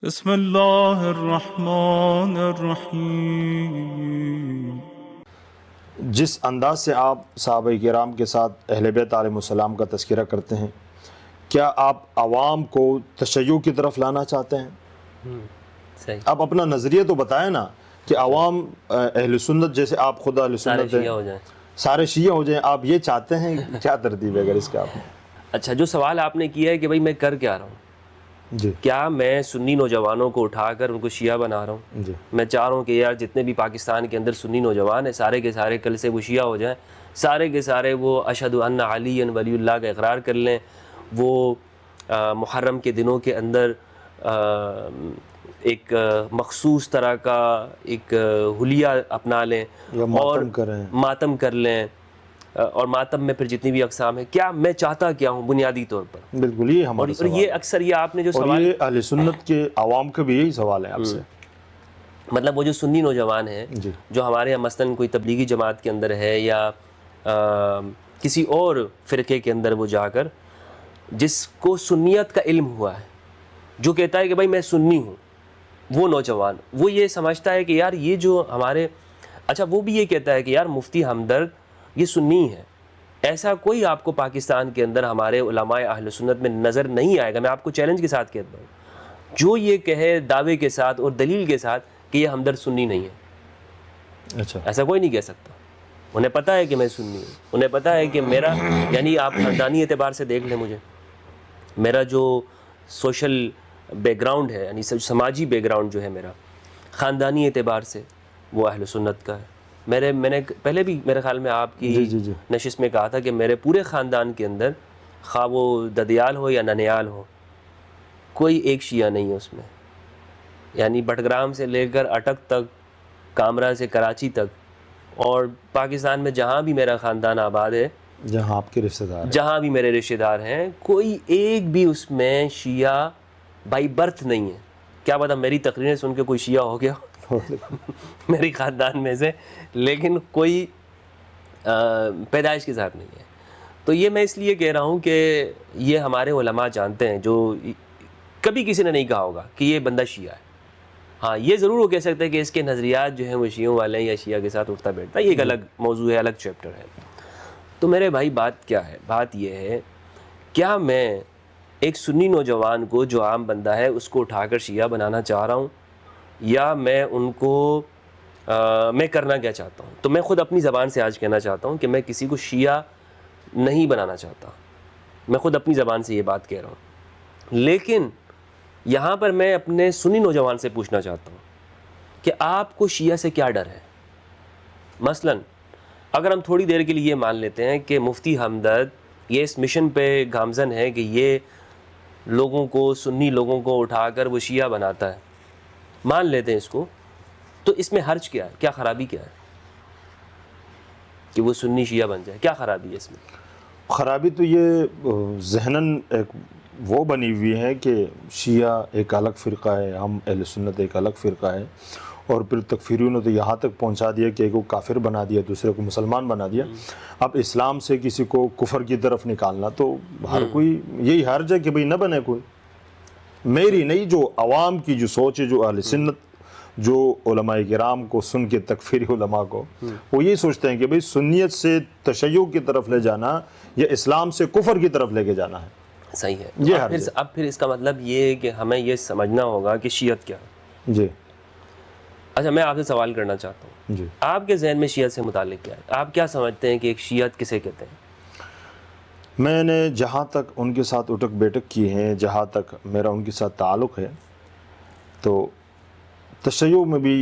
بسم اللہ الرحمن الرحیم۔ جس انداز سے آپ صحابہ کرام کے ساتھ اہل بیت علیہ السلام کا تذکرہ کرتے ہیں، کیا آپ عوام کو تشیع کی طرف لانا چاہتے ہیں؟ صحیح۔ آپ اپنا نظریہ تو بتائیں نا کہ عوام اہل سنت، جیسے آپ خود اہل سارے سنت ہیں، شیعہ ہو جائیں۔ سارے شیعہ ہو جائیں، آپ یہ چاہتے ہیں؟ کیا ترتیب ہے اگر اس کا آپ؟ اچھا، جو سوال آپ نے کیا ہے کہ بھائی میں کر کیا رہا ہوں، جی کیا میں سنی نوجوانوں کو اٹھا کر ان کو شیعہ بنا رہا ہوں؟ جی میں چاہ رہا ہوں کہ یار جتنے بھی پاکستان کے اندر سنی نوجوان ہیں سارے کے سارے کل سے وہ شیعہ ہو جائیں، سارے کے سارے وہ اشہد ان علی ولی اللہ کا اقرار کر لیں، وہ محرم کے دنوں کے اندر ایک مخصوص طرح کا ایک حلیہ اپنا لیں یا اور ماتم کریں۔ ماتم کر لیں، اور ماتم میں پھر جتنی بھی اقسام ہیں، کیا میں چاہتا کیا ہوں بنیادی طور پر؟ بالکل یہ ہمارا اور سوال یہ ہے، اکثر یہ آپ نے جو اور سوال یہ اہل سنت کے عوام کا بھی یہی سوال ہے آپ سے۔ مطلب وہ جو سنی نوجوان ہیں جی جو ہمارے یہاں مثلاً کوئی تبلیغی جماعت کے اندر ہے یا کسی اور فرقے کے اندر وہ جا کر، جس کو سنیت کا علم ہوا ہے، جو کہتا ہے کہ بھائی میں سنی ہوں، وہ نوجوان وہ یہ سمجھتا ہے کہ یار یہ جو ہمارے، اچھا وہ بھی یہ کہتا ہے کہ یار مفتی ہمدرد یہ سنی ہے، ایسا کوئی آپ کو پاکستان کے اندر ہمارے علماء اہل سنت میں نظر نہیں آئے گا، میں آپ کو چیلنج کے ساتھ کہتا ہوں، جو یہ کہے دعوے کے ساتھ اور دلیل کے ساتھ کہ یہ ہمدرد سنی نہیں ہے۔ اچھا ایسا کوئی نہیں کہہ سکتا، انہیں پتہ ہے کہ میں سنی ہوں، انہیں پتہ ہے کہ میرا، یعنی آپ خاندانی اعتبار سے دیکھ لیں، مجھے میرا جو سوشل بیک گراؤنڈ ہے، یعنی سماجی بیک گراؤنڈ جو ہے میرا خاندانی اعتبار سے، وہ اہل سنت کا ہے۔ میں نے پہلے بھی میرے خیال میں آپ کی جی نشست میں کہا تھا کہ میرے پورے خاندان کے اندر، خواہ وہ ددیال ہو یا ننیال ہو، کوئی ایک شیعہ نہیں ہے اس میں، یعنی بٹگرام سے لے کر اٹک تک، کامرا سے کراچی تک، اور پاکستان میں جہاں بھی میرا خاندان آباد ہے، جہاں آپ کے رشتہ دار ہیں۔ جہاں بھی میرے رشتہ دار ہیں، کوئی ایک بھی اس میں شیعہ بائی برتھ نہیں ہے۔ کیا پتہ میری تقریریں سن کے کوئی شیعہ ہو گیا میری خاندان میں سے، لیکن کوئی پیدائش کے ساتھ نہیں ہے۔ تو یہ میں اس لیے کہہ رہا ہوں کہ یہ ہمارے علماء جانتے ہیں، جو کبھی کسی نے نہیں کہا ہوگا کہ یہ بندہ شیعہ ہے۔ ہاں یہ ضرور وہ کہہ سکتے ہیں کہ اس کے نظریات جو ہیں وہ شیعوں والے ہیں یا شیعہ کے ساتھ اٹھتا بیٹھتا ہے، یہ ایک الگ موضوع ہے، الگ چیپٹر ہے۔ تو میرے بھائی بات کیا ہے؟ بات یہ ہے، کیا میں ایک سنی نوجوان کو جو عام بندہ ہے اس کو اٹھا کر شیعہ بنانا چاہ رہا ہوں، یا میں ان کو میں کرنا کیا چاہتا ہوں؟ تو میں خود اپنی زبان سے آج کہنا چاہتا ہوں کہ میں کسی کو شیعہ نہیں بنانا چاہتا، میں خود اپنی زبان سے یہ بات کہہ رہا ہوں، لیکن یہاں پر میں اپنے سنی نوجوان سے پوچھنا چاہتا ہوں کہ آپ کو شیعہ سے کیا ڈر ہے؟ مثلاً اگر ہم تھوڑی دیر کے لیے یہ مان لیتے ہیں کہ مفتی ہمدرد یہ اس مشن پہ گامزن ہے کہ یہ لوگوں کو، سنی لوگوں کو اٹھا کر وہ شیعہ بناتا ہے، مان لیتے ہیں اس کو، تو اس میں حرج کیا ہے؟ کیا خرابی کیا ہے کہ وہ سنی شیعہ بن جائے؟ کیا خرابی ہے اس میں؟ خرابی تو یہ ذہناً ایک وہ بنی ہوئی ہے کہ شیعہ ایک الگ فرقہ ہے، ہم اہل سنت ایک الگ فرقہ ہے، اور پھر تکفیریوں نے تو یہاں تک پہنچا دیا کہ ایک کو کافر بنا دیا، دوسرے کو مسلمان بنا دیا۔ اب اسلام سے کسی کو کفر کی طرف نکالنا تو ہر کوئی یہی حرج ہے کہ بھئی نہ بنے کوئی، میری نہیں، جو عوام کی جو سوچ ہے، جو اہل سنت، جو علماء کرام کو سن کے تکفیری علماء کو، وہ یہی سوچتے ہیں کہ بھئی سنیت سے تشیع کی طرف لے جانا یا اسلام سے کفر کی طرف لے کے جانا ہے۔ صحیح ہے۔ یہ اب پھر اس کا مطلب یہ ہے کہ ہمیں یہ سمجھنا ہوگا کہ شیعت کیا ہے۔ جی اچھا میں آپ سے سوال کرنا چاہتا ہوں، جی آپ کے ذہن میں شیعت سے متعلق کیا ہے؟ آپ کیا سمجھتے ہیں کہ ایک شیعت کسے کہتے ہیں؟ میں نے جہاں تک ان کے ساتھ اٹھک بیٹھک کی ہیں، جہاں تک میرا ان کے ساتھ تعلق ہے، تو تشیع میں بھی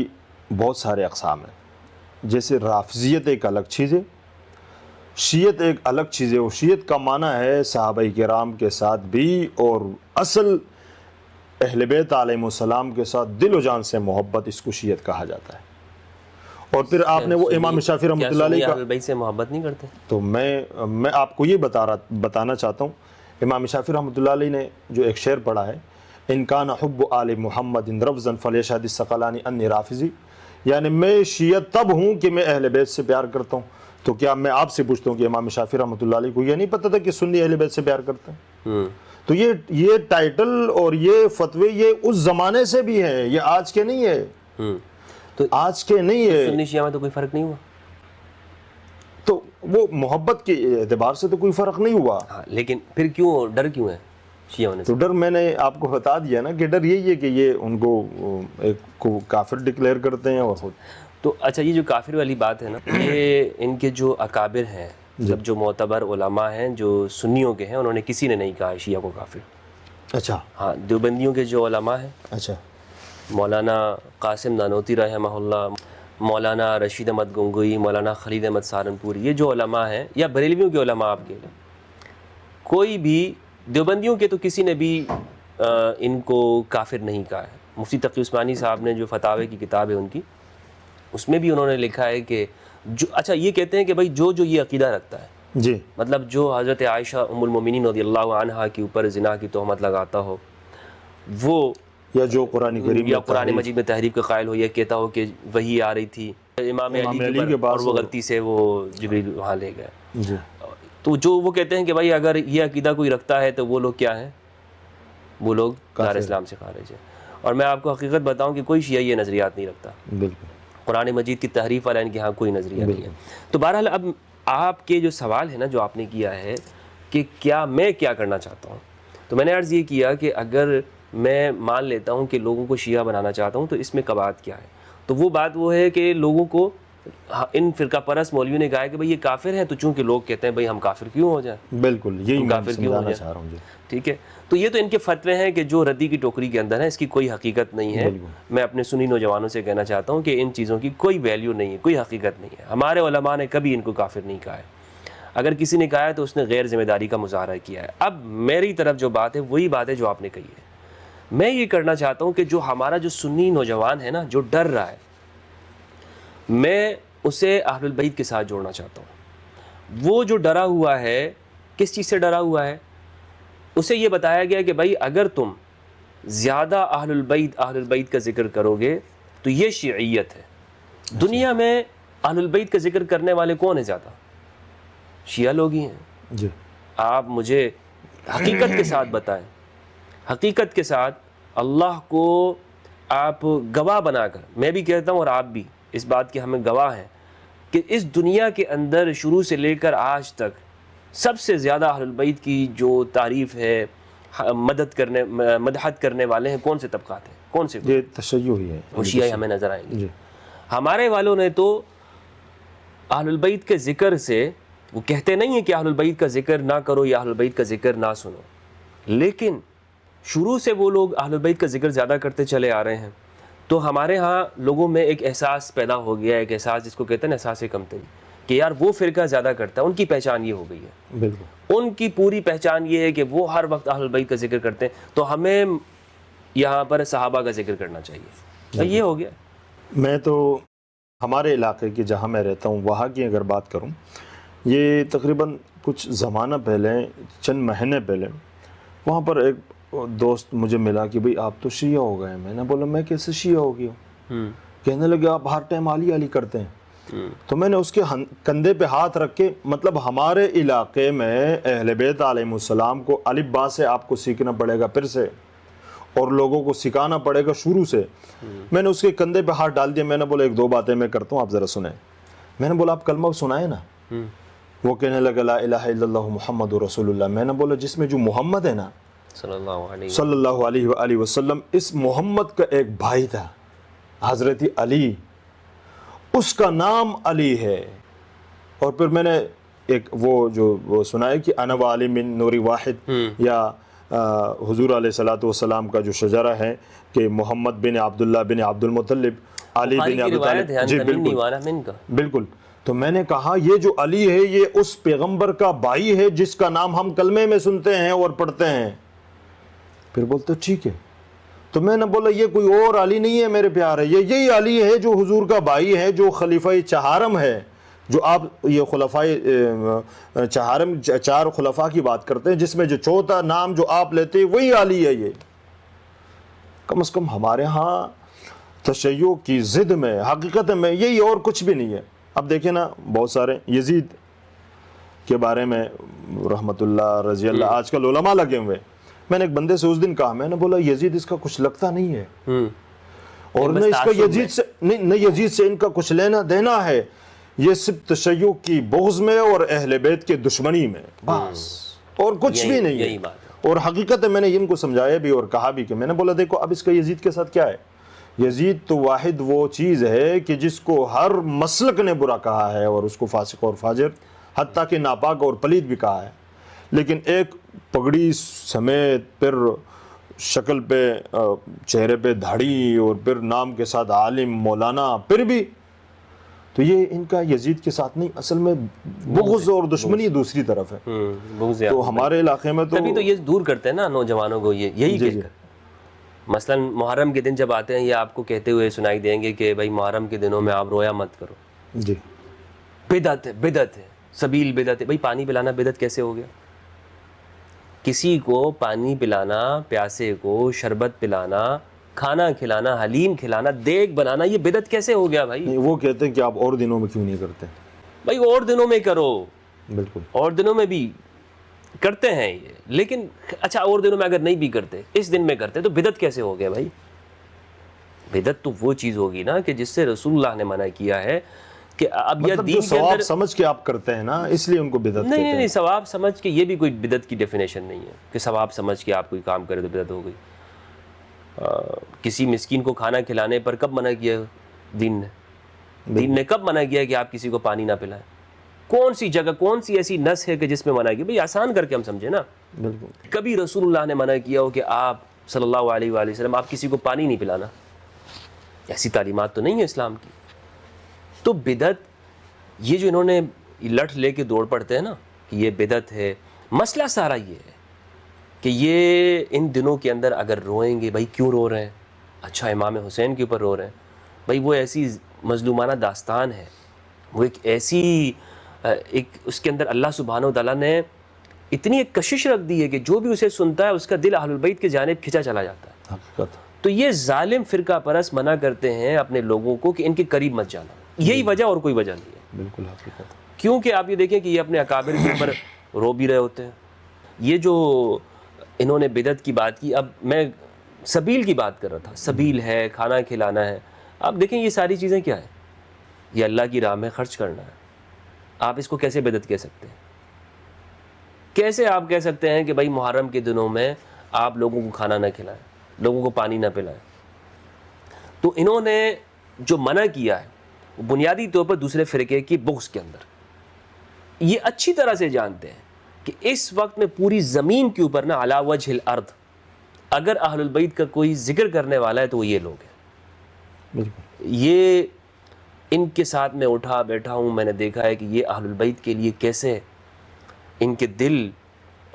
بہت سارے اقسام ہیں، جیسے رافضیت ایک الگ چیز ہے، شیعت ایک الگ چیز ہے۔ اور شیعت کا معنی ہے صحابہ کرام کے ساتھ بھی اور اصل اہل بیت علیہ السلام کے ساتھ دل و جان سے محبت، اس کو شیعت کہا جاتا ہے۔ اور پھر آپ نے وہ امام شافعی رحمۃ اللہ علیہ کا، اہل بیت سے محبت نہیں کرتے؟ تو میں آپ کو یہ بتانا چاہتا ہوں، امام شافعی رحمۃ اللہ علیہ نے جو ایک شعر پڑھا ہے، ان کان حب آل محمد رفضا فلیشہد الثقلان انی رافضی، یعنی میں شیعت تب ہوں کہ میں اہل بیت سے پیار کرتا ہوں۔ تو کیا میں آپ سے پوچھتا ہوں کہ امام شافعی رحمۃ اللہ علیہ کو یہ نہیں پتہ تھا کہ سنی اہل بیت سے پیار کرتے ہیں؟ تو یہ ٹائٹل اور یہ فتوے یہ اس زمانے سے بھی ہیں، یہ آج کے نہیں ہے، تو آج کے نہیں ہے. سنی شیعہ میں تو کوئی فرق نہیں ہوا. تو وہ محبت کے اعتبار سے تو کوئی فرق نہیں ہوا. ہاں لیکن پھر کیوں ڈر کیوں ہے شیعہ ہونے سے؟ تو ڈر میں نے آپ کو بتا دیا نا کہ ڈر یہی ہے کہ یہ ان کو ایک کو کافر ڈکلیئر کرتے ہیں. اور خود تو اچھا یہ جو کافر والی بات ہے نا، یہ ان کے جو اکابر ہیں، مطلب جو معتبر علماء ہیں جو سنیوں کے ہیں، انہوں نے کسی نے نہیں کہا شیعہ کو کافر. اچھا ہاں دیوبندیوں کے جو علماء ہیں، اچھا مولانا قاسم نانوتی رحمہ اللہ، مولانا رشید احمد گنگوئی، مولانا خالد احمد سہارنپوری، یہ جو علماء ہیں، یا بریلویوں کے علماء آپ کے، کوئی بھی دیوبندیوں کے تو کسی نے بھی ان کو کافر نہیں کہا ہے. مفتی تقی عثمانی صاحب نے جو فتاوی کی کتاب ہے ان کی، اس میں بھی انہوں نے لکھا ہے کہ جو اچھا یہ کہتے ہیں کہ بھائی جو یہ عقیدہ رکھتا ہے، جی مطلب جو حضرت عائشہ ام المومنین رضی اللہ عنہا کے اوپر زنا کی تہمت لگاتا ہو، وہ یا جو قرآن کریم یا قرآن مجید میں تحریف کا قائل ہو، یا کہتا ہو کہ وہی آ رہی تھی امام علی کے اوپر اور وہ غلطی سے وہ جبریل وہاں لے گئے. جی تو جو وہ کہتے ہیں کہ بھائی اگر یہ عقیدہ کوئی رکھتا ہے تو وہ لوگ کیا ہیں؟ وہ لوگ دار اسلام سے خارج ہیں. اور میں آپ کو حقیقت بتاؤں کہ کوئی شیعہ یہ نظریات نہیں رکھتا. بالکل قرآن مجید کی تحریف والا ان کے ہاں کوئی نظریہ نہیں ہے. تو بہرحال اب آپ کے جو سوال ہے نا جو آپ نے کیا ہے کہ کیا میں کیا کرنا چاہتا ہوں، تو میں نے عرض یہ کیا کہ اگر میں مان لیتا ہوں کہ لوگوں کو شیعہ بنانا چاہتا ہوں تو اس میں کبات کیا ہے. تو وہ بات وہ ہے کہ لوگوں کو ان فرقہ پرست مولویوں نے کہا ہے کہ بھئی یہ کافر ہیں، تو چونکہ لوگ کہتے ہیں بھئی ہم کافر کیوں ہو جائیں، بالکل یہی میں کافر کیوں ہو سمجھانا جائیں. چاہ رہا ہوں. جی ٹھیک ہے، تو یہ تو ان کے فتوے ہیں کہ جو ردی کی ٹوکری کے اندر ہے، اس کی کوئی حقیقت نہیں ہے. میں اپنے سنی نوجوانوں سے کہنا چاہتا ہوں کہ ان چیزوں کی کوئی ویلیو نہیں ہے، کوئی حقیقت نہیں ہے. ہمارے علماء نے کبھی ان کو کافر نہیں کہا ہے. اگر کسی نے کہا ہے تو اس نے غیر ذمہ داری کا مظاہرہ کیا ہے. اب میری طرف جو بات ہے وہی بات ہے جو آپ نے کہی ہے. میں یہ کرنا چاہتا ہوں کہ جو ہمارا جو سنی نوجوان ہے نا جو ڈر رہا ہے، میں اسے اہل البیت کے ساتھ جوڑنا چاہتا ہوں. وہ جو ڈرا ہوا ہے، کس چیز سے ڈرا ہوا ہے؟ اسے یہ بتایا گیا کہ بھائی اگر تم زیادہ اہل البیت کا ذکر کرو گے تو یہ شیعیت ہے. دنیا میں اہل البیت کا ذکر کرنے والے کون ہیں زیادہ؟ شیعہ لوگ ہی ہیں. جی آپ مجھے حقیقت کے ساتھ بتائیں، حقیقت کے ساتھ اللہ کو آپ گواہ بنا کر، میں بھی کہتا ہوں اور آپ بھی اس بات کے ہمیں گواہ ہیں کہ اس دنیا کے اندر شروع سے لے کر آج تک سب سے زیادہ اہل البیت کی جو تعریف ہے، مدحت کرنے والے ہیں کون سے طبقات ہیں؟ کون سے؟ یہ تشیع ہی ہے، وہ شیعہ ہمیں نظر آئیں گے. جی ہمارے والوں نے تو اہل البیت کے ذکر سے، وہ کہتے نہیں ہیں کہ اہل البیت کا ذکر نہ کرو یا اہل البیت کا ذکر نہ سنو، لیکن شروع سے وہ لوگ اہل البیت کا ذکر زیادہ کرتے چلے آ رہے ہیں. تو ہمارے ہاں لوگوں میں ایک احساس پیدا ہو گیا، ایک احساس جس کو کہتے ہیں نا احساس کمتری، کہ یار وہ فرقہ زیادہ کرتا ہے. ان کی پہچان یہ ہو گئی ہے، بالکل ان کی پوری پہچان یہ ہے کہ وہ ہر وقت اہل البیت کا ذکر کرتے ہیں، تو ہمیں یہاں پر صحابہ کا ذکر کرنا چاہیے. یہ ہو گیا. میں تو ہمارے علاقے کی جہاں میں رہتا ہوں وہاں کی اگر بات کروں، یہ تقریباً کچھ زمانہ پہلے، چند مہینے پہلے، وہاں پر ایک دوست مجھے ملا کہ بھئی آپ تو شیعہ ہو گئے. میں نے بولا میں کیسے شیعہ ہو گیا ہوں؟ کہنے لگے آپ ہر ٹائم علی علی کرتے ہیں. تو میں نے اس کے کندھے پہ ہاتھ رکھ کے، مطلب ہمارے علاقے میں اہل بیت علیہ السلام کو الف با سے آپ کو سیکھنا پڑے گا پھر سے، اور لوگوں کو سکھانا پڑے گا شروع سے. میں نے اس کے کندھے پہ ہاتھ ڈال دیا. میں نے بولا ایک دو باتیں میں کرتا ہوں، آپ ذرا سنیں. میں نے بولا آپ کلمہ سنائیں نا. وہ کہنے لگا لا الہ الا اللہ محمد رسول اللہ. میں نے بولا جس میں جو محمد ہے نا صلی اللہ علیہ وآلہ وسلم، اس محمد کا ایک بھائی تھا حضرت علی، اس کا نام علی ہے. اور پھر میں نے ایک وہ سنا ہے کہ انا وعلی من نوری واحد، یا حضور علیہ الصلوۃ والسلام کا جو شجرہ ہے کہ محمد بن عبداللہ بن عبد المطلب علی بن ابی طالب. جی بالکل بالکل. تو میں نے کہا یہ جو علی ہے یہ اس پیغمبر کا بھائی ہے جس کا نام ہم کلمے میں سنتے ہیں اور پڑھتے ہیں. پھر بولتے ٹھیک ہے. تو میں نے بولا یہ کوئی اور علی نہیں ہے میرے پیارے، یہی علی ہے جو حضور کا بھائی ہے، جو خلیفہ چہارم ہے، جو آپ یہ خلفائے چہارم، چار خلفاء کی بات کرتے ہیں، جس میں جو چوتھا نام جو آپ لیتے ہیں وہی علی ہے. یہ کم از کم ہمارے ہاں تشیع کی ضد میں، حقیقت میں یہی، اور کچھ بھی نہیں ہے. اب دیکھیں نا بہت سارے یزید کے بارے میں رحمت اللہ رضی اللہ، آج کل علماء لگے ہوئے، میں نے ایک بندے سے اس دن کہا, میں نے بولا یزید اس کا کچھ لگتا نہیں ہے, اور نہ اس کا یزید سے نہ یزید سے ان کا کچھ لینا دینا ہے, یہ صرف تشیع کی بغض میں اور اہل بیت کے دشمنی میں, بس اور کچھ بھی نہیں ہے. اور حقیقت ہے میں نے ان کو سمجھایا بھی اور کہا بھی کہ میں نے بولا دیکھو اب اس کا یزید کے ساتھ کیا ہے, یزید تو واحد وہ چیز ہے کہ جس کو ہر مسلک نے برا کہا ہے اور اس کو فاسق اور فاجر حتیٰ کہ ناپاک اور پلید بھی کہا ہے, لیکن ایک پگڑی سمیت پھر شکل پہ چہرے پہ دھاڑی اور پھر نام کے ساتھ عالم مولانا, پھر بھی تو یہ ان کا یزید کے ساتھ نہیں, اصل میں بغض اور دشمنی دوسری طرف ہے. تو ہمارے علاقے میں تبھی تو یہ دور کرتے ہیں نا نوجوانوں کو, یہی کہہ کر مثلا محرم کے دن جب آتے ہیں یہ آپ کو کہتے ہوئے سنائی دیں گے کہ بھائی محرم کے دنوں میں آپ رویا مت کرو, جی بدعت ہے, بدعت ہے, سبیل بدعت ہے. بھائی پانی پلانا بدعت کیسے ہو گیا؟ کسی کو پانی پلانا, پیاسے کو شربت پلانا, کھانا کھلانا, حلیم کھلانا, دیگ بنانا, یہ بدعت کیسے ہو گیا بھائی؟ نہیں, وہ کہتے ہیں کہ آپ اور دنوں میں کیوں نہیں کرتے؟ بھائی اور دنوں میں کرو, بالکل اور دنوں میں بھی کرتے ہیں یہ, لیکن اچھا اور دنوں میں اگر نہیں بھی کرتے, اس دن میں کرتے, تو بدعت کیسے ہو گیا بھائی؟ بدعت تو وہ چیز ہوگی نا کہ جس سے رسول اللہ نے منع کیا ہے کہ اب یہ مطلب دین جو کے ثواب اندر سمجھ کے آپ کرتے ہیں نا, اس لیے ان کو بدعت کہتے ہیں. نہیں, ثواب سمجھ کے یہ بھی کوئی بدعت کی ڈیفینیشن نہیں ہے کہ ثواب سمجھ کے آپ کوئی کام کرے تو بدعت ہو گئی. کسی مسکین کو کھانا کھلانے پر کب منع کیا دین نے؟ دین نے کب منع کیا کہ آپ کسی کو پانی نہ پلائیں؟ کون سی جگہ, کون سی ایسی نس ہے کہ جس میں منع کیا؟ بھئی آسان کر کے ہم سمجھے نا. بالکل. کبھی رسول اللہ نے منع کیا ہو کہ آپ صلی اللہ علیہ وآلہ وسلم آپ کسی کو پانی نہیں پلانا؟ ایسی تعلیمات تو نہیں ہے اسلام کی. تو بدعت یہ جو انہوں نے لٹھ لے کے دوڑ پڑتے ہیں نا کہ یہ بدعت ہے, مسئلہ سارا یہ ہے کہ یہ ان دنوں کے اندر اگر روئیں گے, بھائی کیوں رو رہے ہیں؟ اچھا امام حسین کے اوپر رو رہے ہیں, بھائی وہ ایسی مظلومانہ داستان ہے, وہ ایک ایسی ایک اس کے اندر اللہ سبحانہ و تعالیٰ نے اتنی ایک کشش رکھ دی ہے کہ جو بھی اسے سنتا ہے اس کا دل اہل البیت کی جانب کھنچا چلا جاتا ہے. حقیقت. تو یہ ظالم فرقہ پرست منع کرتے ہیں اپنے لوگوں کو کہ ان کے قریب مت جانا, یہی وجہ اور کوئی وجہ نہیں ہے. بالکل حقیقت. کیونکہ آپ یہ دیکھیں کہ یہ اپنے اکابر کے اوپر رو بھی رہے ہوتے ہیں. یہ جو انہوں نے بدعت کی بات کی, اب میں سبیل کی بات کر رہا تھا, سبیل ہے, کھانا کھلانا ہے. آپ دیکھیں یہ ساری چیزیں کیا ہیں؟ یہ اللہ کی راہ میں خرچ کرنا ہے. آپ اس کو کیسے بدعت کہہ سکتے ہیں؟ کیسے آپ کہہ سکتے ہیں کہ بھائی محرم کے دنوں میں آپ لوگوں کو کھانا نہ کھلائیں, لوگوں کو پانی نہ پلائیں؟ تو انہوں نے جو منع کیا ہے وہ بنیادی طور پر دوسرے فرقے کی بغض کے اندر. یہ اچھی طرح سے جانتے ہیں کہ اس وقت میں پوری زمین کے اوپر نا علی وجہ الارض اگر اہل البیت کا کوئی ذکر کرنے والا ہے تو وہ یہ لوگ ہیں. یہ ان کے ساتھ میں اٹھا بیٹھا ہوں, میں نے دیکھا ہے کہ یہ اہل البیت کے لیے کیسے ان کے دل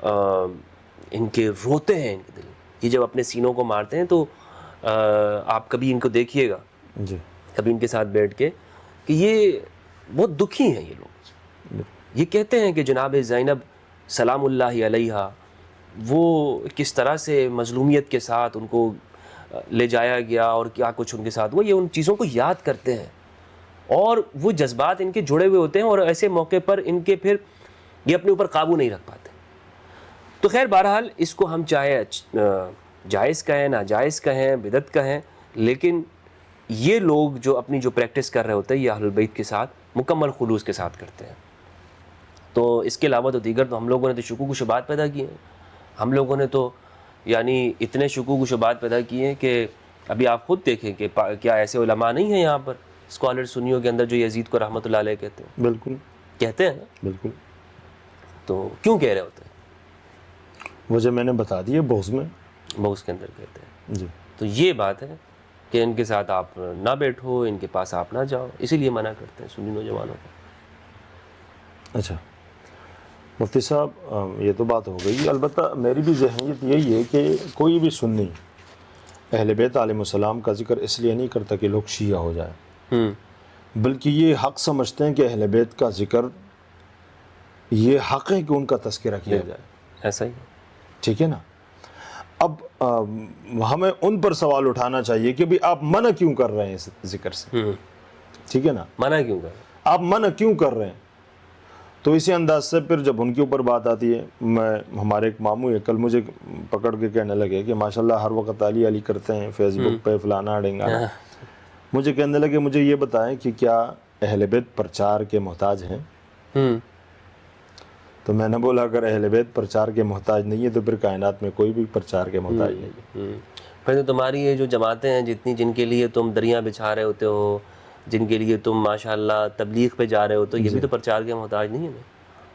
ان کے روتے ہیں, ان کے دل یہ جب اپنے سینوں کو مارتے ہیں. تو آپ کبھی ان کو دیکھیے گا, جی کبھی ان کے ساتھ بیٹھ کے, کہ یہ بہت دکھی ہیں یہ لوگ. یہ کہتے ہیں کہ جناب زینب سلام اللہ علیہا وہ کس طرح سے مظلومیت کے ساتھ ان کو لے جایا گیا اور کیا کچھ ان کے ساتھ وہ, یہ ان چیزوں کو یاد کرتے ہیں اور وہ جذبات ان کے جڑے ہوئے ہوتے ہیں, اور ایسے موقع پر ان کے پھر یہ اپنے اوپر قابو نہیں رکھ پاتے. تو خیر بہرحال اس کو ہم چاہے جائز کہیں, ناجائز کہیں, بدعت کہیں, لیکن یہ لوگ جو اپنی جو پریکٹس کر رہے ہوتے ہیں یہ اہل البیت کے ساتھ مکمل خلوص کے ساتھ کرتے ہیں. تو اس کے علاوہ تو دیگر تو ہم لوگوں نے تو شکوک و شبہات پیدا کیے ہیں. ہم لوگوں نے تو یعنی اتنے شکوک و شبہات پیدا کیے ہیں کہ ابھی آپ خود دیکھیں کہ کیا ایسے علماء نہیں ہیں یہاں پر اسکالر سنیوں کے اندر جو یزید کو رحمۃ اللہ علیہ کہتے ہیں؟ بالکل کہتے ہیں نا. بالکل. تو کیوں کہہ رہے ہوتے ہیں؟ وجہ میں نے بتا دی ہے, بغض میں, بغض کے اندر کہتے ہیں. جی. تو یہ بات ہے کہ ان کے ساتھ آپ نہ بیٹھو, ان کے پاس آپ نہ جاؤ, اسی لیے منع کرتے ہیں سنی نوجوانوں کو. اچھا مفتی صاحب یہ تو بات ہو گئی, البتہ میری بھی ذہنیت یہی ہے کہ کوئی بھی سنی اہل بیت علیہ السلام کا ذکر اس لیے نہیں کرتا کہ لوگ شیعہ ہو جائیں, بلکہ یہ حق سمجھتے ہیں کہ اہل بیت کا ذکر یہ حق ہے کہ ان کا تذکرہ کیا جائے. ایسا ہی ٹھیک ہے نا. اب ہمیں ان پر سوال اٹھانا چاہیے کہ بھی آپ منع کیوں کر رہے ہیں اس ذکر سے؟ ٹھیک ہے نا, منع کیوں کر رہے ہیں؟ آپ منع کیوں کر رہے ہیں؟ تو اسی انداز سے پھر جب ان کے اوپر بات آتی ہے، ہمارے ایک ماموں ہے کل مجھے پکڑ کے کہنے لگے کہ ماشاءاللہ ہر وقت علی علی کرتے ہیں فیس بک پہ فلانا ڈھنگانا، مجھے کہنے لگے مجھے یہ بتائیں کہ کیا اہل بیت پرچار کے محتاج ہیں؟ تو میں نے بولا اگر اہل بیت پرچار کے محتاج نہیں ہے تو پھر کائنات میں کوئی بھی پرچار کے محتاج نہیں ہے۔ پھر تو تمہاری یہ جو جماعتیں ہیں جتنی، جن کے لیے تم دریاں بچھا رہے ہوتے ہو، جن کے لیے تم ماشاءاللہ تبلیغ پہ جا رہے ہو، تو یہ بھی تو پرچار کے محتاج نہیں ہے نا؟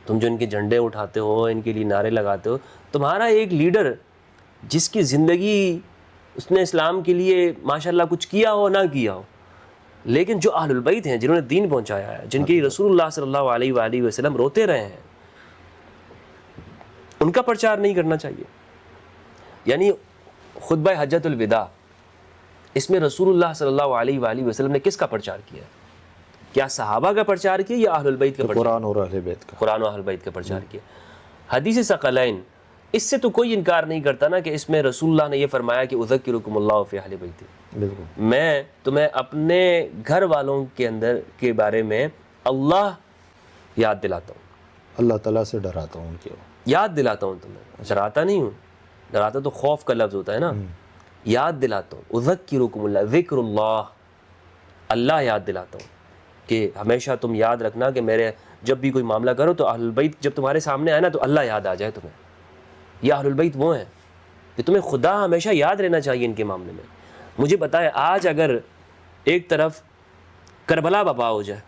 تم جو ان کے جھنڈے اٹھاتے ہو، ان کے لیے نعرے لگاتے ہو، تمہارا ایک لیڈر جس کی زندگی اس نے اسلام کے لیے ماشاءاللہ کچھ کیا ہو نہ کیا ہو، لیکن جو اہل البیت ہیں جنہوں نے دین پہنچایا ہے، جن کے لیے رسول اللہ صلی اللہ علیہ وآلہ وسلم روتے رہے ہیں، ان کا پرچار نہیں کرنا چاہیے؟ یعنی خطبہ حجۃ الوداع، اس میں رسول اللہ صلی اللہ علیہ وآلہ وسلم نے کس کا پرچار کیا ہے؟ کیا صحابہ کا پرچار کیا یا اہل البیت کا پرچار؟ قرآن اور اہل بیت کا، قرآن و اہل بیت کا پرچار کیا۔ حدیث ثقلین، اس سے تو کوئی انکار نہیں کرتا نا کہ اس میں رسول اللہ نے یہ فرمایا کہ اذکرکم اللہ فی اہل بیتی، بالکل میں تمہیں اپنے گھر والوں کے اندر کے بارے میں اللہ یاد دلاتا ہوں، اللہ تعالیٰ سے ڈراتا ہوں ان کے، یاد دلاتا ہوں تمہیں، ڈراتا نہیں ہوں، ڈراتا تو خوف کا لفظ ہوتا ہے نا، یاد دلاتا ہوں، اذکرکم اللہ، ذکر اللہ، اللہ یاد دلاتا ہوں کہ ہمیشہ تم یاد رکھنا کہ میرے جب بھی کوئی معاملہ کرو تو اہل البیت جب تمہارے سامنے آئے نا تو اللہ یاد آ جائے تمہیں۔ یہ اہل البیت وہ ہیں کہ تمہیں خدا ہمیشہ یاد رہنا چاہیے ان کے معاملے میں۔ مجھے بتائیں آج اگر ایک طرف کربلا بپا ہو جائے،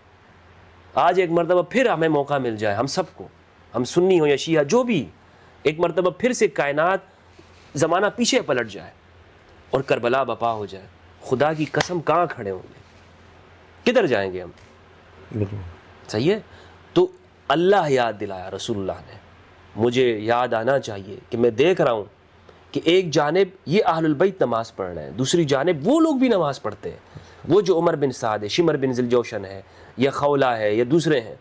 آج ایک مرتبہ پھر ہمیں موقع مل جائے، ہم سب کو، ہم سنی ہو یا شیعہ جو بھی، ایک مرتبہ پھر سے کائنات زمانہ پیچھے پلٹ جائے اور کربلا بپا ہو جائے، خدا کی قسم کہاں کھڑے ہوں گے؟ کدھر جائیں گے ہم؟ بالکل صحیح ہے؟ تو اللہ یاد دلایا رسول اللہ نے، مجھے یاد آنا چاہیے کہ میں دیکھ رہا ہوں کہ ایک جانب یہ اہل البیت نماز پڑھ رہے ہیں، دوسری جانب وہ لوگ بھی نماز پڑھتے ہیں، وہ جو عمر بن سعد ہے، شمر بن ذوالجوشن ہے، یا خولہ ہے، یا دوسرے ہیں،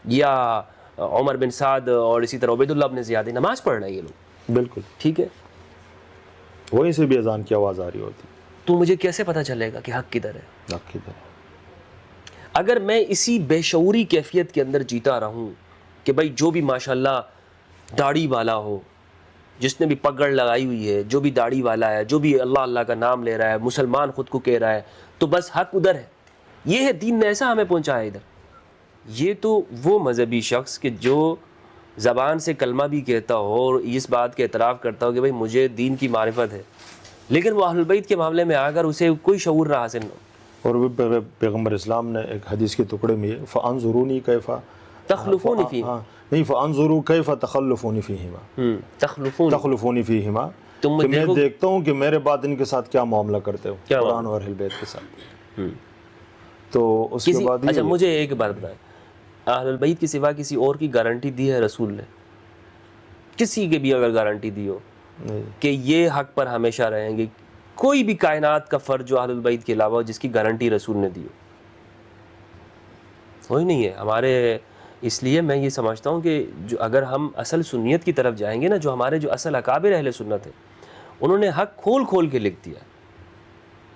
یا عمر بن سعد اور اسی طرح عبید اللہ بن زیاد، نماز پڑھ رہے ہیں یہ لوگ، بالکل، ٹھیک ہے؟ وہیں سے بھی اذان کی آواز آ رہی ہوتی، تو مجھے کیسے پتہ چلے گا کہ حق کدھر ہے؟ حق کی طرح۔ اگر میں اسی بے شعوری کیفیت کے اندر جیتا رہوں کہ بھائی جو بھی ماشاءاللہ داڑھی والا ہو، جس نے بھی پگڑ لگائی ہوئی ہے، جو بھی داڑھی والا ہے، جو بھی اللہ اللہ کا نام لے رہا ہے، مسلمان خود کو کہہ رہا ہے، تو بس حق ادھر ہے، یہ ہے دین نے ایسا ہمیں پہنچایا ادھر۔ یہ تو وہ مذہبی شخص کہ جو زبان سے کلمہ بھی کہتا ہو اور اس بات کے اعتراف کرتا ہو کہ بھائی مجھے دین کی معرفت ہے، لیکن وہ اہل البیت کے معاملے میں آ کر اسے کوئی شعور نہ حاصل نہ ہو۔ اور وہ پیغمبر اسلام نے ایک حدیث کے ٹکڑے میں یہ فَأَنظُرُونِي كَيْفَ تخلفون فی نہیں فَأَنظُرُوا كَيْفَ تَخَلُّفُونِ فِيهِمَا تخلفون فِيهِمَا تم کہ میں دیکھتا ہوں کہ میرے بعد ان کے ساتھ کیا معاملہ کرتے ہو کیا قرآن اور اہل بیت کے ساتھ۔ تو اس کے بعد اچھا مجھے ایک بات بتائیں، اہل البیت کے سوا کسی اور کی گارنٹی دی ہے رسول نے؟ کسی کے بھی اگر گارنٹی دی ہو کہ یہ حق پر ہمیشہ رہیں گے، کوئی بھی کائنات کا فرد جو اہل البیت کے علاوہ جس کی گارنٹی رسول نے دی ہو؟ وہی نہیں ہے ہمارے۔ اس لیے میں یہ سمجھتا ہوں کہ جو اگر ہم اصل سنیت کی طرف جائیں گے نا، جو ہمارے جو اصل اکابر اہل سنت ہیں انہوں نے حق کھول کھول کے لکھ دیا۔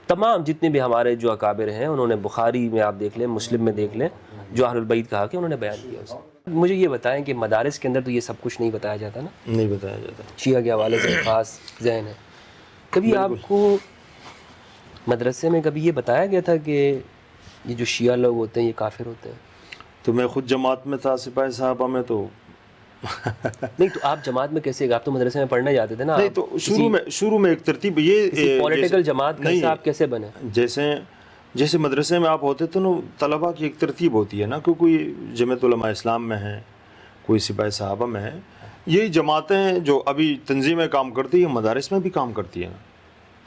تمام جتنے بھی ہمارے جو اکابر ہیں انہوں نے، بخاری میں آپ دیکھ لیں، مسلم میں دیکھ لیں، جو اہل البیت کا حق ہے انہوں نے بیان کیا اسے۔ مجھے یہ بتائیں کہ مدارس کے اندر تو یہ سب کچھ نہیں بتایا جاتا نا، نہیں بتایا جاتا، شیعہ کے حوالے سے خاص ذہن ہے۔ کبھی آپ کو مدرسے میں کبھی یہ بتایا گیا تھا کہ یہ جو شیعہ لوگ ہوتے ہیں یہ کافر ہوتے ہیں؟ تو میں خود جماعت میں تھا، سپاہی صحابہ میں، تو نہیں تو آپ جماعت میں کیسے گئے؟ آپ تو مدرسے میں پڑھنے جاتے تھے نا۔ نہیں تو شروع میں ایک ترتیب یہ پولیٹیکل جماعت کا آپ کیسے بنے؟ جیسے مدرسے میں آپ ہوتے تو نا، طلباء کی ایک ترتیب ہوتی ہے نا، کہ کوئی جمعیت علماء اسلام میں ہے، کوئی سپاہی صحابہ میں ہے۔ یہی جماعتیں جو ابھی تنظیمیں کام کرتی ہیں مدارس میں بھی کام کرتی ہیں نا،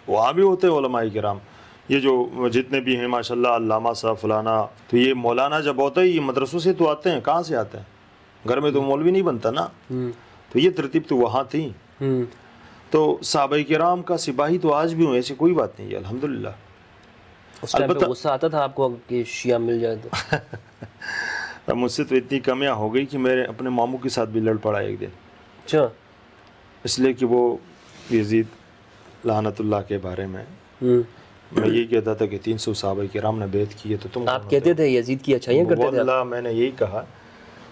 وہاں بھی ہوتے ہیں علماء کرام، یہ جو جتنے بھی ہیں ماشاءاللہ، علامہ صاحب فلانا، تو یہ مولانا جب ہوتا ہے یہ مدرسوں سے تو آتے ہیں، کہاں سے آتے ہیں؟ گھر میں تو مولوی نہیں بنتا نا، تو یہ ترتیب تو وہاں تھی۔ تو صحابہ کرام کا سپاہی تو آج بھی ہوں، ایسی کوئی بات نہیں ہے الحمدللہ۔ البتہ غصہ آتا تھا آپ کو کہ شیعہ مل جائے تو؟ مجھ سے تو اتنی کمیاں ہو گئی کہ میں اپنے ماموں کے ساتھ بھی لڑ پڑا ایک دن، اچھا، اس لیے کہ وہ یزید لعنت اللہ کے بارے میں میں یہی کہتا تھا کہ 300 صحابہ کرام نے بیعت کی ہے تو تم آپ کہتے تھے یزید کی اچھائیاں کرتے تھے؟ واللہ میں نے یہی کہا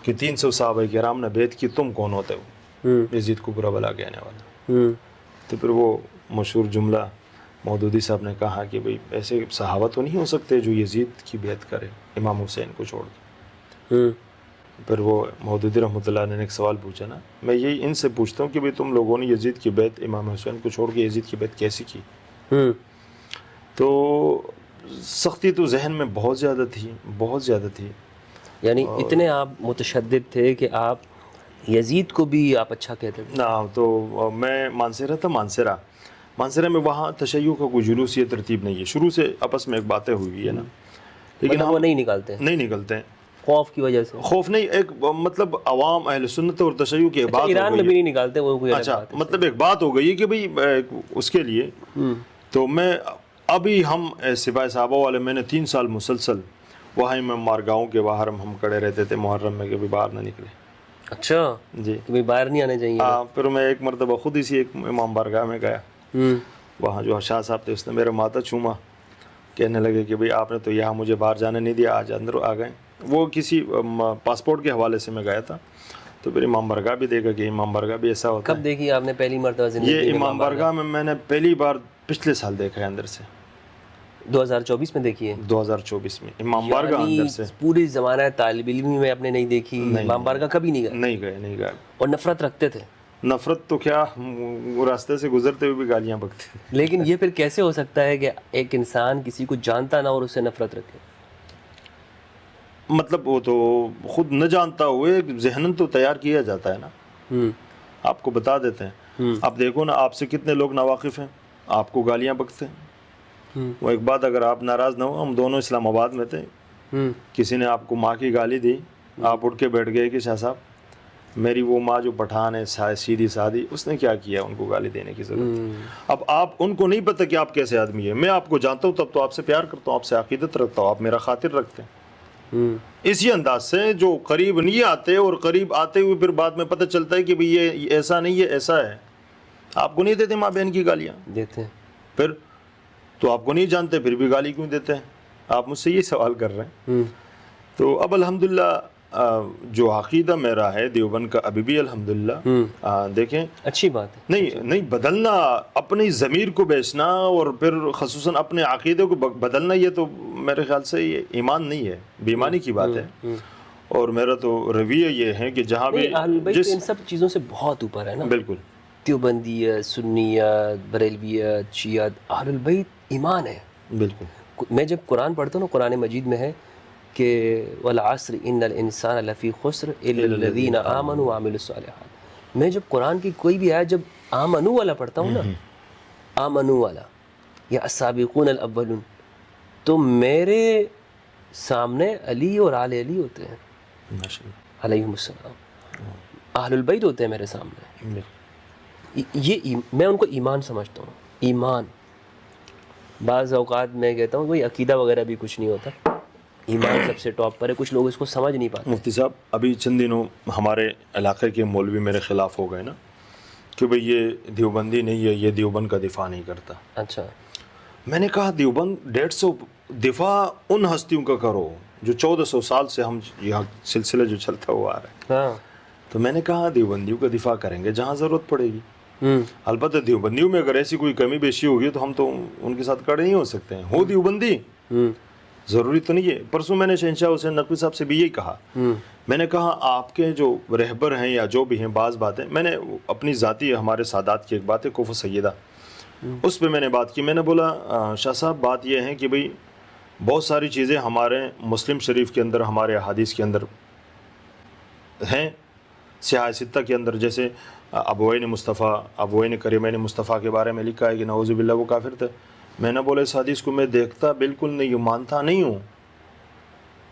کہ 300 صحابہ کرام نے بیعت کی، تم کون ہوتے ہو یزید کو برا بلا کہنے والا؟ تو پھر وہ مشہور جملہ مودودی صاحب نے کہا کہ بھئی ایسے صحابہ تو نہیں ہو سکتے جو یزید کی بیعت کرے امام حسین کو چھوڑ کے۔ پھر وہ مودودی رحمۃ اللہ نے ایک سوال پوچھا نا، میں یہی ان سے پوچھتا ہوں کہ بھئی تم لوگوں نے یزید کی بیعت امام حسین کو چھوڑ کے یزید کی بیعت کیسی کی؟ تو سختی تو ذہن میں بہت زیادہ تھی۔ یعنی اتنے آپ متشدد تھے کہ آپ یزید کو بھی آپ اچھا کہتے تھے؟ نا تو میں مانسرہ میں وہاں تشیع کا کوئی جلوس یہ ترتیب نہیں ہے، شروع سے آپس میں ایک باتیں ہوئی ہے نا، لیکن وہ نہیں نکالتے ہیں خوف کی وجہ سے؟ خوف نہیں، ایک مطلب عوام اہل سنت اور تشیع کی بات ایران میں بھی نہیں نکالتے وہ کوئی اچھا مطلب ایک بات ہو گئی کہ بھئی اس کے لیے تو میں ابھی ہم سپاہی صحابہ والے میں نے 3 سال مسلسل وہاں امام بارگاہوں کے باہر ہم کھڑے رہتے تھے محرم میں کہ بھی باہر نہ نکلے۔ اچھا جی کہ بھئی باہر نہیں آنے چاہیے۔ پھر میں ایک مرتبہ خود اسی ایک امام بارگاہ میں گیا، وہاں جو شاہ صاحب تھے اس نے میرا ماتھا چھوما، کہنے لگے کہ بھئی آپ نے تو یہاں مجھے باہر جانے نہیں دیا، آج اندر آ گئے۔ وہ کسی پاسپورٹ کے حوالے سے میں گیا تھا، تو پھر امام بارگاہ بھی دیکھا کہ امام بارگاہ بھی ایسا ہوتا ہے۔ کب دیکھی آپ نے پہلی مرتبہ زندگی یہ امام بارگاہ میں نے پہلی بار پچھلے سال دیکھا ہے اندر سے، 2024 میں دیکھی ہے؟ 2024 میں امام بارگاہ اندر سے۔ پوری زمانہ طالب علمی میں آپ نے نہیں دیکھی امام بارگاہ؟ کبھی نہیں گئے؟ نہیں گئے۔ اور نفرت رکھتے تھے؟ نفرت تو کیا، وہ راستے سے گزرتے ہوئے بھی گالیاں بکتے تھے۔ لیکن یہ پھر کیسے ہو سکتا ہے کہ ایک انسان کسی کو جانتا نہ اور اس سے نفرت رکھے؟ مطلب وہ تو خود نہ جانتا ہوئے ذہناً تو تیار کیا جاتا ہے نا، آپ کو بتا دیتے ہیں۔ آپ دیکھو نا، آپ سے کتنے لوگ ناواقف ہیں، آپ کو گالیاں بکتے ہیں۔ وہ ایک بات، اگر آپ ناراض نہ ہو، ہم دونوں اسلام آباد میں تھے، کسی نے آپ کو ماں کی گالی دی، آپ اٹھ کے بیٹھ گئے کہ شاہ صاحب میری وہ ماں جو پٹھان ہے سیدھی سادی، اس نے کیا کیا، ان کو گالی دینے کی ضرورت؟ اب آپ ان کو نہیں پتہ کہ آپ کیسے آدمی ہے، میں آپ کو جانتا ہوں تب تو آپ سے پیار کرتا ہوں، آپ سے عقیدت رکھتا ہوں، آپ میرا خاطر رکھتے ہیں۔ اسی انداز سے جو قریب نہیں آتے اور قریب آتے ہوئے پھر بعد میں پتہ چلتا ہے کہ بھئی یہ ایسا نہیں ہے ایسا ہے، آپ کو نہیں دیتے ماں بہن کی گالیاں؟ دیتے ہیں۔ پھر تو آپ کو نہیں جانتے پھر بھی گالی کیوں دیتے ہیں؟ آپ مجھ سے یہ سوال کر رہے ہیں۔ تو اب الحمدللہ جو عقیدہ میرا ہے دیوبند کا ابھی بھی الحمدللہ دیکھیں، اچھی بات ہے۔ نہیں بدلنا، اپنی ضمیر کو بیچنا اور پھر خصوصاً اپنے عقیدے کو بدلنا، یہ تو میرے خیال سے یہ ایمان نہیں ہے، بے ایمانی کی بات ہے۔ اور میرا تو رویہ یہ ہے کہ جہاں بھی اہل بیت ان سب چیزوں سے بہت اوپر ہے نا، بالکل دیوبندیت، سنیت، بریلویت، شیعت، اہل بیت ایمان ہے۔ بالکل میں جب قرآن پڑھتا ہوں نا، قرآن مجید میں ہے کہ والعصر ان الانسان لفی خسر الا الذین آمنوا وعملوا الصالحات۔ میں جب قرآن کی کوئی بھی آیت جب آمنو والا پڑھتا ہوں نا، آمنو والا یا السابقون الاولون، تو میرے سامنے علی اور آل علی ہوتے ہیں علیہم السلام، اہل البیت ہوتے ہیں میرے سامنے۔ یہ میں ان کو ایمان سمجھتا ہوں، ایمان۔ بعض اوقات میں کہتا ہوں کوئی عقیدہ وغیرہ بھی کچھ نہیں ہوتا، ایمان سب سے ٹاپ پر ہے۔ کچھ لوگ اس کو سمجھ نہیں پاتے۔ مفتی صاحب ابھی چند دنوں ہمارے علاقے کے مولوی میرے خلاف ہو گئے نا کہ بھئی یہ دیوبندی نہیں ہے، یہ دیوبند کا دفاع نہیں کرتا۔ اچھا، میں نے کہا دیوبند 150 دفاع ان ہستیوں کا کرو جو 1400 سال سے ہم یہاں سلسلہ جو چلتا ہوا آ رہا ہے۔ ہاں، تو میں نے کہا دیوبندیوں کا دفاع کریں گے جہاں ضرورت پڑے گی، البتہ دیوبندیوں میں اگر ایسی کوئی کمی بیشی ہوگی تو ہم تو ان کے ساتھ کھڑے نہیں ہو سکتے ہیں۔ ہو دیوبندی، ضروری تو نہیں ہے۔ پرسوں میں نے شہنشاہ حسین نقوی صاحب سے بھی یہی کہا، میں نے کہا آپ کے جو رہبر ہیں یا جو بھی ہیں، بعض باتیں میں نے اپنی ذاتی ہمارے سادات کی ایک بات ہے کوف سیدہ، اس پہ میں نے بات کی۔ میں نے بولا شاہ صاحب بات یہ ہے کہ بھئی بہت ساری چیزیں ہمارے مسلم شریف کے اندر، ہمارے احادیث کے اندر ہیں، سیاہ ستہ کے اندر، جیسے ابوین مصطفیٰ، ابوین کریمین مصطفیٰ کے بارے میں لکھا ہے کہ نعوذ باللہ وہ کافر تھے۔ میں نے بولا اس حدیث کو میں دیکھتا بالکل نہیں ہوں، مانتا نہیں ہوں۔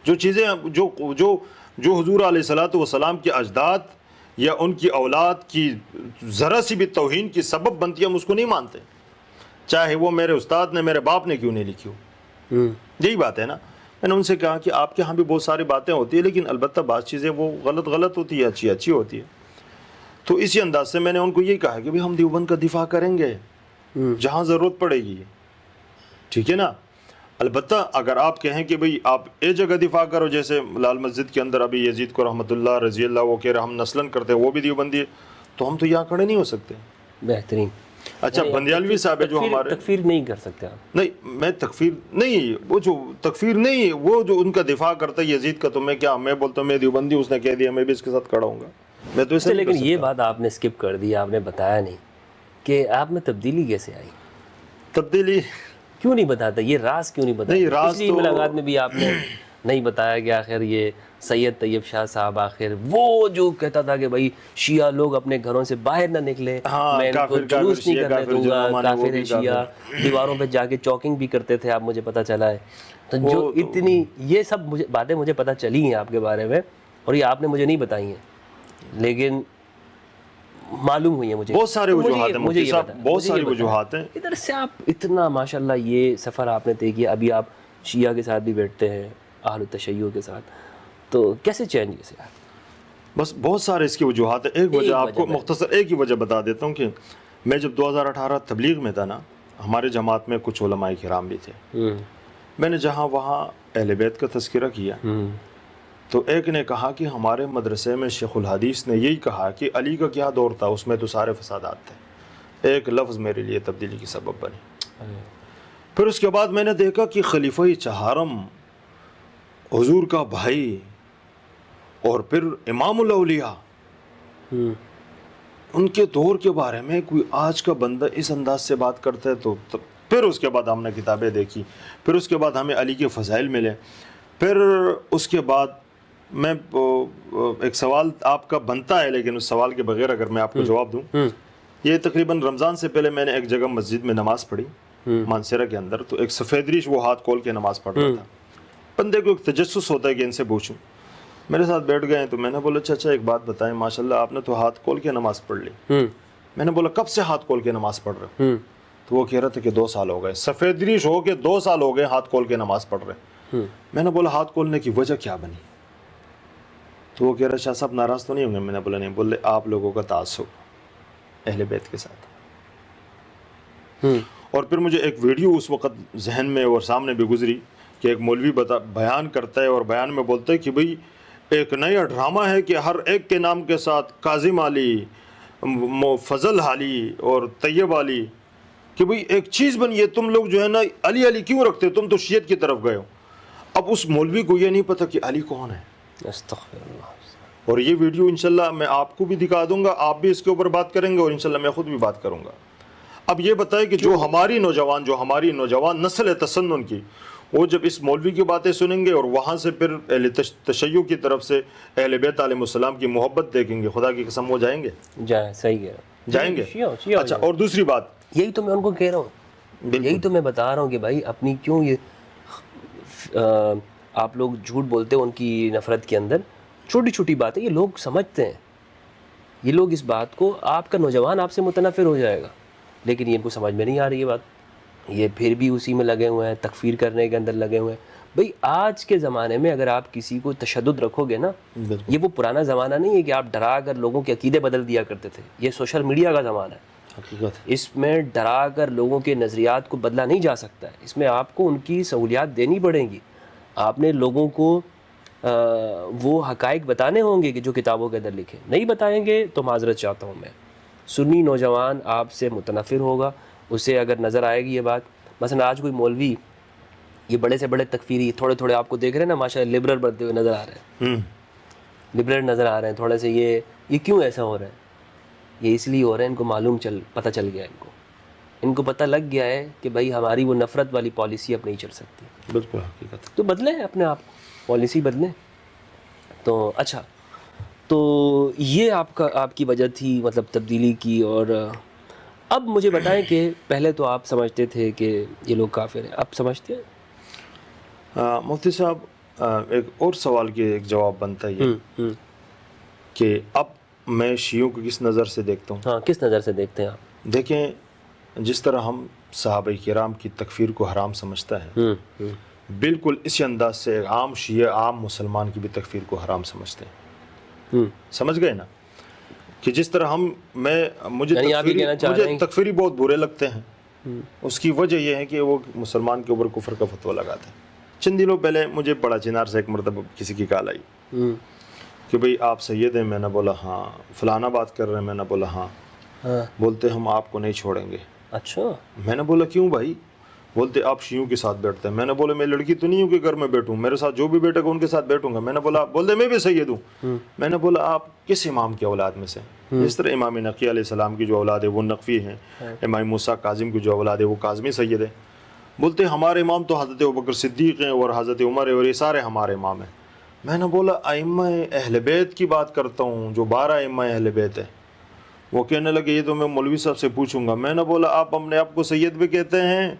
جو چیزیں جو حضور علیہ الصلوۃ والسلام کے اجداد یا ان کی اولاد کی ذرا سی بھی توہین کی سبب بنتی ہے، ہم اس کو نہیں مانتے، چاہے وہ میرے استاد نے، میرے باپ نے کیوں نہیں لکھی ہو۔ یہی بات ہے نا۔ میں نے ان سے کہا کہ آپ کے ہاں بھی بہت ساری باتیں ہوتی ہیں، لیکن البتہ بعض چیزیں وہ غلط ہوتی ہے، اچھی ہوتی ہے۔ تو اسی انداز سے میں نے ان کو یہی کہا کہ ہم دیوبند کا دفاع کریں گے جہاں ضرورت پڑے گی، ٹھیک ہے نا۔ البتہ اگر آپ کہیں کہ بھئی آپ ایک جگہ دفاع کرو، جیسے لال مسجد کے اندر ابھی یزید کو رحمۃ اللہ رضی اللہ وہ کہہ رہے ہم نسلاً کرتے ہیں، وہ بھی دیوبندی ہے، تو ہم تو یہاں کھڑے نہیں ہو سکتے. بہترین. اچھا بندیالوی صاحب ہے جو ہمارے، تکفیر نہیں کر سکتے آپ. نہیں میں تکفیر نہیں، وہ جو تکفیر نہیں، وہ جو ان کا دفاع کرتا ہے یزید کا، تو میں کیا، میں بولتا ہوں میں دیوبندی، اس نے کہہ دیا میں بھی اس کے ساتھ کھڑا ہوں گا، میں تو اسے. لیکن یہ بات آپ نے سکپ کر دی، آپ نے بتایا نہیں کہ آپ میں تبدیلی کیسے آئی. تبدیلی کیوں نہیں بتاتا، یہ راز کیوں نہیں بتایا؟ نہیں، راز پچھلی تو ملاقات میں بھی آپ نے نہیں بتایا کہ آخر یہ سید طیب شاہ صاحب آخر وہ جو کہتا تھا کہ بھائی شیعہ لوگ اپنے گھروں سے باہر نہ نکلے، میں ان کو جلوس نہیں کرنے دوں گا، کافر ہے شیعہ، دیواروں پہ جا کے چوکنگ بھی کرتے تھے آپ، مجھے پتہ چلا ہے. تو جو اتنی یہ سب باتیں مجھے پتہ چلی ہیں آپ کے بارے میں، اور یہ آپ نے مجھے نہیں بتائی ہیں، لیکن معلوم ہوئی ہے مجھے. بہت سارے وجوہات ہیں مجھے مفتی صاحب، بہت ساری وجوہات ہیں. ادھر سے آپ اتنا ماشاءاللہ یہ سفر آپ نے طے کیا، ابھی آپ شیعہ کے ساتھ بھی بیٹھتے ہیں، اہل التشیع کے ساتھ، تو کیسے چینج کیسے آیا؟ بس بہت سارے اس کی وجوہات ہیں. ایک وجہ آپ کو مختصر ایک ہی وجہ بتا دیتا ہوں کہ میں جب 2018 تبلیغ میں تھا نا، ہمارے جماعت میں کچھ علماء کرام بھی تھے. میں نے جہاں وہاں اہل بیت کا تذکرہ کیا تو ایک نے کہا کہ ہمارے مدرسے میں شیخ الحدیث نے یہی کہا کہ علی کا کیا دور تھا، اس میں تو سارے فسادات تھے. ایک لفظ میرے لیے تبدیلی کی سبب بنی. پھر اس کے بعد میں نے دیکھا کہ خلیفہ چہارم، حضور کا بھائی، اور پھر امام الاولیاء، ان کے دور کے بارے میں کوئی آج کا بندہ اس انداز سے بات کرتا ہے. تو پھر اس کے بعد ہم نے کتابیں دیکھی، پھر اس کے بعد ہمیں علی کے فضائل ملے. پھر اس کے بعد میں ایک سوال آپ کا بنتا ہے، لیکن اس سوال کے بغیر اگر میں آپ کو جواب دوں، یہ تقریباً رمضان سے پہلے میں نے ایک جگہ مسجد میں نماز پڑھی مانسیرہ کے اندر، تو ایک سفید ریش وہ ہاتھ کھول کے نماز پڑھ رہا تھا. بندے کو ایک تجسس ہوتا ہے کہ ان سے پوچھوں. میرے ساتھ بیٹھ گئے تو میں نے بولا چچا ایک بات بتائیں، ماشاءاللہ آپ نے تو ہاتھ کھول کے نماز پڑھ لی. میں نے بولا کب سے ہاتھ کھول کے نماز پڑھ رہے ہو؟ تو وہ کہہ رہا تھا کہ 2 سال ہو گئے. سفید ریش ہو کے 2 سال ہو گئے ہاتھ کھول کے نماز پڑھ رہے. میں نے بولا ہاتھ کھولنے کی وجہ کیا بنی؟ تو وہ کہہ رہا شاہ صاحب ناراض تو نہیں ہوں گے؟ میں نے بولا نہیں. بولے آپ لوگوں کا تعصب اہل بیت کے ساتھ. اور پھر مجھے ایک ویڈیو اس وقت ذہن میں اور سامنے بھی گزری کہ ایک مولوی بیان کرتا ہے، اور بیان میں بولتا ہے کہ بھئی ایک نیا ڈرامہ ہے کہ ہر ایک کے نام کے ساتھ کاظم علی، فضل علی اور طیب علی، کہ بھئی ایک چیز بنی ہے. تم لوگ جو ہے نا علی علی کیوں رکھتے ہو؟ تم تو شیعت کی طرف گئے ہو. اب اس مولوی کو یہ نہیں پتہ کہ علی کون ہے. استغفر اللہ. اور یہ ویڈیو انشاءاللہ میں آپ کو بھی دکھا دوں گا، آپ بھی اس کے اوپر بات کریں گے، اور انشاءاللہ میں خود بھی بات کروں گا. اب یہ بتائے کہ جو ہماری نوجوان نسل ہے تسنن کی، وہ جب اس مولوی کی باتیں سنیں گے اور وہاں سے پھر اہل تشیع کی طرف سے اہل بیت علیہ السلام کی محبت دیکھیں گے، خدا کی قسم وہ جائیں گے. صحیح کہہ رہا ہوں، جائیں گے. اچھا اور دوسری بات، یہی تو میں ان کو کہہ رہا ہوں، یہی تو میں بتا رہا ہوں کہ بھائی اپنی کیوں یہ آپ لوگ جھوٹ بولتے ہو ان کی نفرت کے اندر. چھوٹی چھوٹی باتیں یہ لوگ سمجھتے ہیں، یہ لوگ اس بات کو، آپ کا نوجوان آپ سے متنفر ہو جائے گا، لیکن یہ ان کو سمجھ میں نہیں آ رہی یہ بات. یہ پھر بھی اسی میں لگے ہوئے ہیں، تکفیر کرنے کے اندر لگے ہوئے ہیں. بھئی آج کے زمانے میں اگر آپ کسی کو تشدد رکھو گے نا، یہ وہ پرانا زمانہ نہیں ہے کہ آپ ڈرا کر لوگوں کے عقیدے بدل دیا کرتے تھے. یہ سوشل میڈیا کا زمانہ ہے. اس میں ڈرا کر لوگوں کے نظریات کو بدلا نہیں جا سکتا ہے. اس میں آپ کو ان کی سہولیات دینی پڑیں گی. آپ نے لوگوں کو وہ حقائق بتانے ہوں گے کہ جو کتابوں کے اندر لکھے. نہیں بتائیں گے تو معذرت چاہتا ہوں میں. سنی نوجوان آپ سے متنفر ہوگا، اسے اگر نظر آئے گی یہ بات. مثلا آج کوئی مولوی، یہ بڑے سے بڑے تکفیری تھوڑے تھوڑے آپ کو دیکھ رہے ہیں نا ماشاءاللہ، لبرل بنتے ہوئے نظر آ رہے ہیں، لبرل نظر آ رہے ہیں تھوڑے سے. یہ کیوں ایسا ہو رہا ہے؟ یہ اس لیے ہو رہا ہے، ان کو پتہ چل گیا، ان کو پتہ لگ گیا ہے کہ بھائی ہماری وہ نفرت والی پالیسی اب نہیں چل سکتی. بالکل حقیقت. تو بدلیں اپنے آپ، پالیسی بدلیں. تو اچھا، تو یہ آپ کی وجہ تھی مطلب تبدیلی کی. اور اب مجھے بتائیں کہ پہلے تو آپ سمجھتے تھے کہ یہ لوگ کافر ہیں، اب سمجھتے ہیں؟ مفتی صاحب ایک اور سوال کے ایک جواب بنتا ہے یہ کہ اب میں شیعوں کو کس نظر سے دیکھتا ہوں. ہاں، کس نظر سے دیکھتے ہیں آپ؟ دیکھیں، جس طرح ہم صحابہ کرام کی تکفیر کو حرام سمجھتا ہے، بالکل اسی انداز سے عام شیعہ، عام مسلمان کی بھی تکفیر کو حرام سمجھتے ہیں. سمجھ گئے نا کہ جس طرح مجھے تکفیری بہت برے لگتے ہیں. اس کی وجہ یہ ہے کہ وہ مسلمان کے اوپر کفر کا فتویٰ لگاتا ہے. چند دنوں پہلے مجھے بڑا چنار سے ایک مرتبہ کسی کی کال آئی کہ بھئی آپ سید ہیں. میں نے بولا ہاں. فلانا بات کر رہے ہیں. میں نے بولا ہاں. بولتے ہم آپ کو نہیں چھوڑیں گے. اچھا. میں نے بولا کیوں بھائی؟ بولتے آپ شیعوں کے ساتھ بیٹھتے ہیں. میں نے بولا میں لڑکی تو نہیں ہوں کہ گھر میں بیٹھوں, میرے ساتھ جو بھی بیٹھے گا ان کے ساتھ بیٹھوں گا. میں نے بولا بولتے میں بھی سید ہوں. میں نے بولا آپ کس امام کی اولاد میں سے؟ اس طرح امام نقی علیہ السلام کی جو اولاد ہے وہ نقفی ہیں, امام موسیٰ کاظم کی جو اولاد ہے وہ کاظمی سید ہے. بولتے ہمارے امام تو حضرت ابوبکر صدیق ہیں اور حضرت عمر ہے اور یہ سارے ہمارے امام ہیں. میں نے بولا ائمہ اہل بیت کی بات کرتا ہوں, جو 12 ائمہ اہل بیت ہے. وہ کہنے لگے یہ تو میں مولوی صاحب سے پوچھوں گا. میں نے بولا آپ اپنے آپ کو سید بھی کہتے ہیں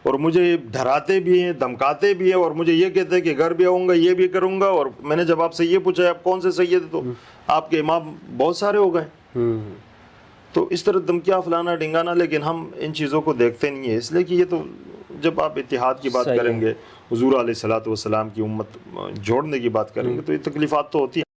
اور مجھے ڈراتے بھی ہیں, دھمکاتے بھی ہیں, اور مجھے یہ کہتے ہیں کہ گھر بھی آؤں گا, یہ بھی کروں گا. اور میں نے جب آپ سے یہ پوچھا آپ کون سے سید ہیں, تو آپ کے امام بہت سارے ہو گئے. تو اس طرح دھمکیاں فلانا ڈھنگانا, لیکن ہم ان چیزوں کو دیکھتے نہیں ہیں. اس لیے کہ یہ تو جب آپ اتحاد کی بات کریں گے, حضور علیہ الصلوۃ والسلام کی امت جوڑنے کی بات کریں گے, تو یہ تکلیفات تو ہوتی ہیں.